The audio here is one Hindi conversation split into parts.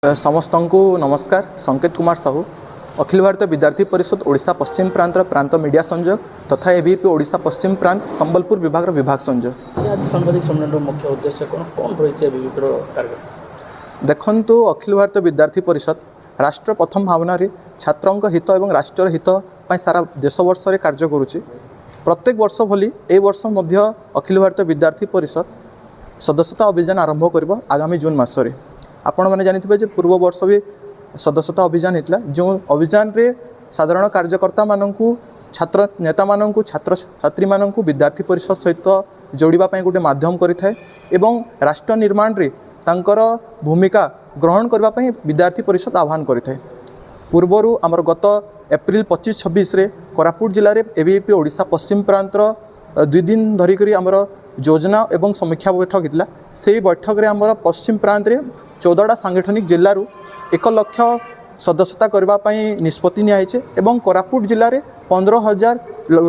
समस्त को नमस्कार। संकेत कुमार साहू, अखिल भारतीय विद्यार्थी परिषद ओडिशा पश्चिम प्रांत मीडिया संयोजक तथा एबीपी ओडिशा पश्चिम प्रांत संबलपुर विभाग संयोजक। आज सांबादिक सम्मेलन मुख्य उद्देश्य कौन रही है टार्गेट? देखंतु अखिल भारतीय विद्यार्थी परिषद राष्ट्र प्रथम भावना छात्रों हित और राष्ट्र हित सारा देश वर्ष में कार्य करुच्ची। प्रत्येक वर्ष भली ए वर्ष मध्य अखिल भारतीय विद्यार्थी परिषद सदस्यता अभियान आरंभ कर आगामी जून मासरे। आपण मैंने जानी पूर्व वर्ष भी सदस्यता अभियान होता जो अभियान रे साधारण कार्यकर्ता मानू छात्र नेता मानू छात्र छात्री मानू विद्यार्थी परिषद सहित जोड़ापी गोटे मध्यम करें एवं राष्ट्र निर्माण रे तांकर भूमिका ग्रहण करने विद्यार्थी परिषद आह्वान करें। पूर्वर आमर गत एप्रिल 25-26 कोरापुट जिले में एबीपी ओडिशा पश्चिम प्रांत 2 दिन धरिक आमर योजना एवं समीक्षा बैठक होता। से बैठक में आमर पश्चिम प्रांत रे 14टा सांगठनिक जिलूर 1 लाख सदस्यता करने निष्पत्ति नियाइछे एवं कोरापुट जिले में 15,000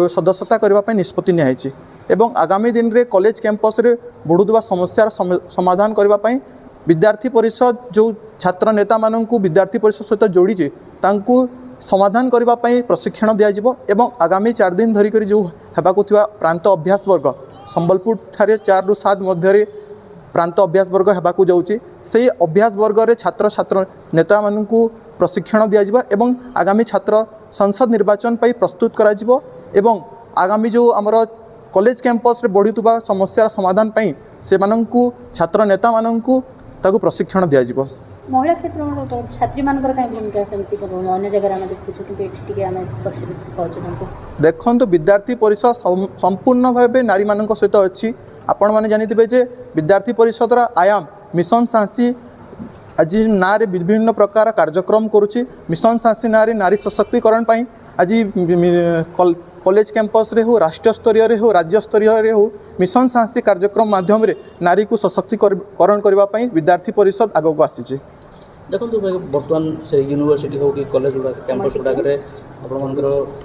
सदस्यता करने निष्पत्ति नियाइछे एवं आगामी दिन रे कॉलेज कैंपस रे बढ़ुवा समस्यार समाधान करने विद्यार्थी परिषद जो छात्र नेता मानू विद्यार्थी परिषद सहित जोड़ी तांकू समाधान करने प्रशिक्षण दिज्व एवं आगामी 4 दिन धरिक जो हेबाकु प्रांत अभ्यास वर्ग संबलपुर ठारे 4 ରୁ 7 मध्य प्रांत अभ्यास वर्ग हेबाकु जाउची। से अभ्यास वर्ग रे छात्र छात्र नेता मानू प्रशिक्षण दिज्व एवं आगामी छात्र संसद निर्वाचन पर प्रस्तुत करा एवं आगामी जो आमर कॉलेज कैंपस रे बढ़ुवा समस्यार समाधान पाई से मानू छात्र नेता मानू ताकू प्रशिक्षण दिज्व। महिला क्षेत्र में छात्री मानकर कहीं भूमिका सेमती अन्य जगह में देखुछु कि एठी आम प्रशिक्षित देखो विद्यार्थी परिषद संपूर्ण भाव नारी मान सहित अच्छी। आपण मैंने जानी जे विद्यार्थी परिषद आयाम मिशन साहसी आज ना रे विभिन्न प्रकार कार्यक्रम करुच्ची। मिशन साहसी ना रे नारी सशक्तिकरण पाई आज कॉलेज कैंपस रे हो राष्ट्रीय स्तरीय रे हो राज्य स्तरीय रे हो मिशन साहसी कार्यक्रम माध्यम रे नारी को सशक्तिकरण करने विद्यार्थी परिषद आग को आसी। देखो बर्तमान से यूनिवर्सिटी हो कि कॉलेज गुड़ा कैंपस गुड़ाक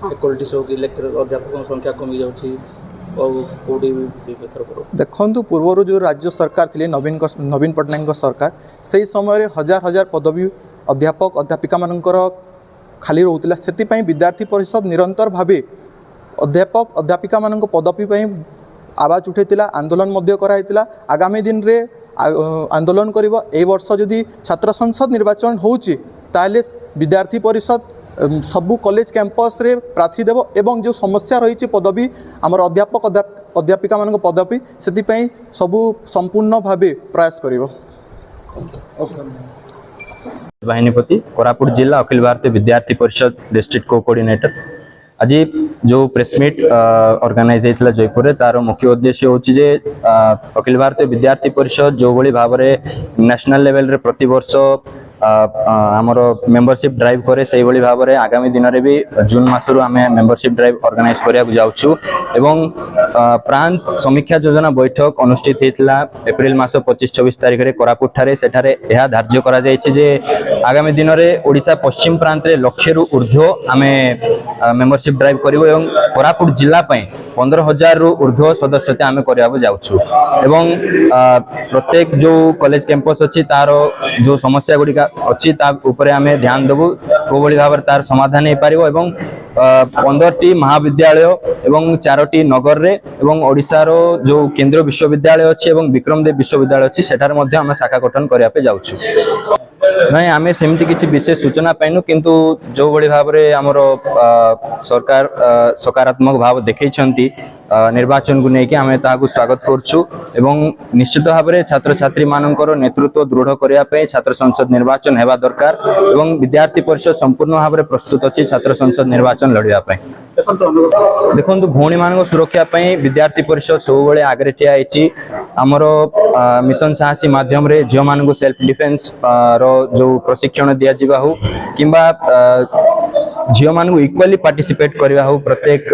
फैकल्टीज हो कि लेक्चर अध्यापकों संख्या कमी जाऊँगी देखु पूर्वर जो राज्य सरकार थी नवीन पट्टनायक सरकार से समय हजार हजार पदवी अध्यापक अध्यापिका मानकर खाली रोला से विद्यार्थी परिषद निरंतर भावे अध्यापक अध्यापिका मान पदवी आवाज उठेला आंदोलन कराइला। आगामी दिन रे आंदोलन कर वर्ष जदि छात्र संसद निर्वाचन होउची ताले विद्यार्थी परिषद सबू कॉलेज कैंपस रे प्रार्थी देव एवं जो समस्या रही पदवी आमर अध्यापक अध्यापिका मान पदवी से सबू संपूर्ण भावे प्रयास करिवो। वाहिनीपति कोरापुट जिला अखिल भारतीय विद्यार्थी परिषद डिस्ट्रिक्ट को कोऑर्डिनेटर। आज जो प्रेस मीट ऑर्गेनाइज होता जयपुर तार मुख्य उद्देश्य हूँ जे अखिल भारतीय विद्यार्थी परिषद जो भाई भाव में नेशनल लेवल रे प्रति वर्ष आमर मेंबरशिप ड्राइव करे से भाव में आगामी दिन में भी जून मासरू आम मेंबरशिप ड्राइव ऑर्गेनाइज करने जाऊँ एवं प्रांत समीक्षा योजना बैठक अनुष्ठित होता एप्रिल मास 25-26 तारिख में कोरापुट ठारे सेठारे यह धार्य करा जायछि जे आगामी दिन में ओडिशा पश्चिम प्रांत रे 100 रु ऊर्ध्व आम मेंबरशिप ड्राइव करूँ एवं कोरापुट जिला 15,000 रु ऊर्ध्व सदस्यता आम करने जाऊँ एवं प्रत्येक जो कॉलेज कैंपस अच्छी तार जो समस्या गुड़िका अच्छी तापर आम ध्यान देवु को भाव तार समाधान हो पार एवं 15टी महाविद्यालय एवं 4टी नगर रे एवं ओडिशार जो केंद्रीय विश्वविद्यालय अच्छी एवं विक्रमदेव विश्वविद्यालय अच्छी सेठार मध्य आम शाखा गठन करने जाऊँ। नहीं आम सेमती किसी विशेष सूचना पाइनु किंतु जो बड़ी भाव में आमर सरकार सकारात्मक भाव देखते निर्वाचन को लेकिन आम ताकू स्वागत करुँ एवं निश्चित भाव में छात्र छात्री मानकर नेतृत्व दृढ़ करने छात्र संसद निर्वाचन होगा दरकार एवं विद्यार्थी परिषद संपूर्ण भाव में प्रस्तुत अच्छी छात्र संसद निर्वाचन लड़ाई। देखो भौणी मान सुरक्षा विद्यार्थी परिषद सब आगे ठिया आमर मिशन साहसी माध्यम रे झील मान सेल्फ डिफेन्स रो जो प्रशिक्षण दिज्वा हो कि झील मान इक्वाली पार्टिसिपेट करवा हो प्रत्येक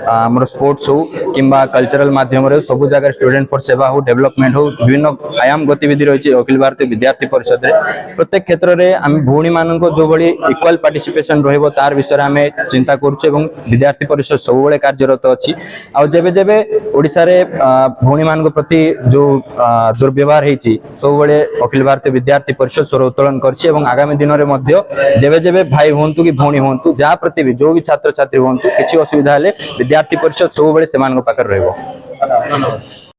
आम स्पोर्ट्स हो कि कल्चरल माध्यम सब जगह स्टूडेंट फॉर सेवा हो डेवलपमेंट हो विभिन्न आयाम गतिविधि रही अखिल भारतीय विद्यार्थी परिषद रे प्रत्येक क्षेत्र में आम भौणी मान जो भाई इक्वाल पार्टिसिपेशन रही तार विषय आम चिंता करुचे विद्यार्थी परिषद सब बड़े कार्यरत अच्छी आबे जेबे ओडिशा रे भौणी मान प्रति जो दुर्व्यवहार होती सब बड़े अखिल भारतीय विद्यार्थी परिषद स्वर उत्तोलन करछि एवं आगामी दिन में मध्य जेबे जेबे भाई हूँ कि भौणी हूँ जहाँ प्रति भी जो भी छात्र छात्री हूँ किसी असुविधा हेले विद्यार्थी परिषद सब बड़े से पाखे रहिबो।